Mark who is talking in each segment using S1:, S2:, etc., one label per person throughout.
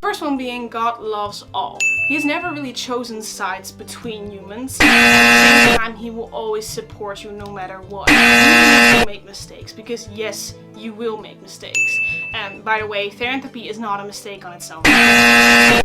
S1: first one being God loves all. He's never really chosen sides between humans. At the same time, he will always support you no matter what. You will make mistakes, because yes, you will make mistakes. And by the way, Therianthropy is not a mistake on its own.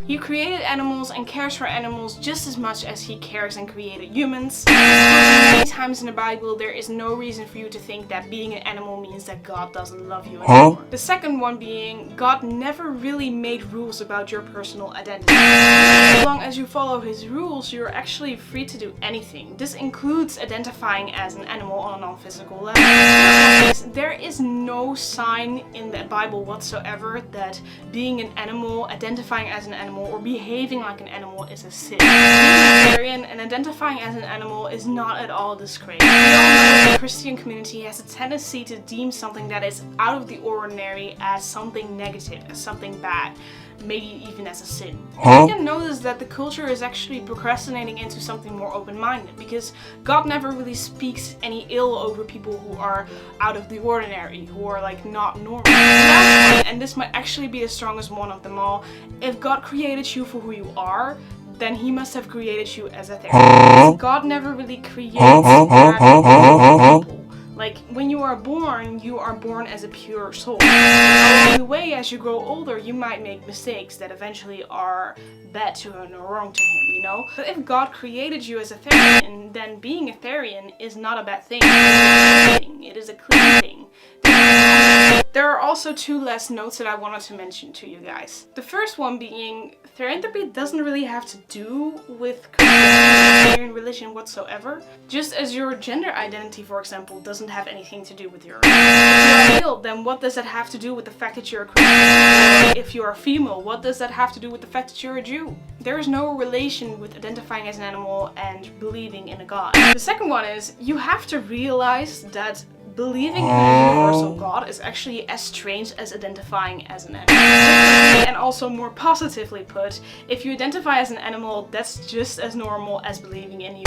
S1: He created animals and cares for animals just as much as he cares and created humans. Many times in the Bible, there is no reason for you to think that being an animal means that God doesn't love you anymore. The second one being, God never really made rules about your personal identity. As long as you follow his rules, you're actually free to do anything. This includes identifying as an animal on a non-physical level. There is no sign in the Bible whatsoever that being an animal, identifying as an animal, or behaving like an animal is a sin. Being a Therian and identifying as an animal is not at all disgraceful. We all know that the Christian community has a tendency to deem something that is out of the ordinary as something negative, as something bad, maybe even as a sin. You can notice that the culture is actually procrastinating into something more open-minded, because God never really speaks any ill over people who are out of the ordinary, who are like not normal. Last one, and this might actually be the strongest one of them all, if God created you for who you are, then he must have created you as a Therian. God never really creates people. Like, when you are born as a pure soul. Along the way, as you grow older, you might make mistakes that eventually are bad to him or wrong to him, you know? But if God created you as a Therian, then being a Therian is not a bad thing. It is a clean thing. There are also two last notes that I wanted to mention to you guys. The first one being, Therianthropy doesn't really have to do with Christian religion whatsoever. Just as your gender identity, for example, doesn't have anything to do with your religion. If you're male, then what does that have to do with the fact that you're a Christian? Or if you're a female, what does that have to do with the fact that you're a Jew? There is no relation with identifying as an animal and believing in a God. The second one is, you have to realize that believing in a universal God is actually as strange as identifying as an animal. And also, more positively put, if you identify as an animal, that's just as normal as believing in you.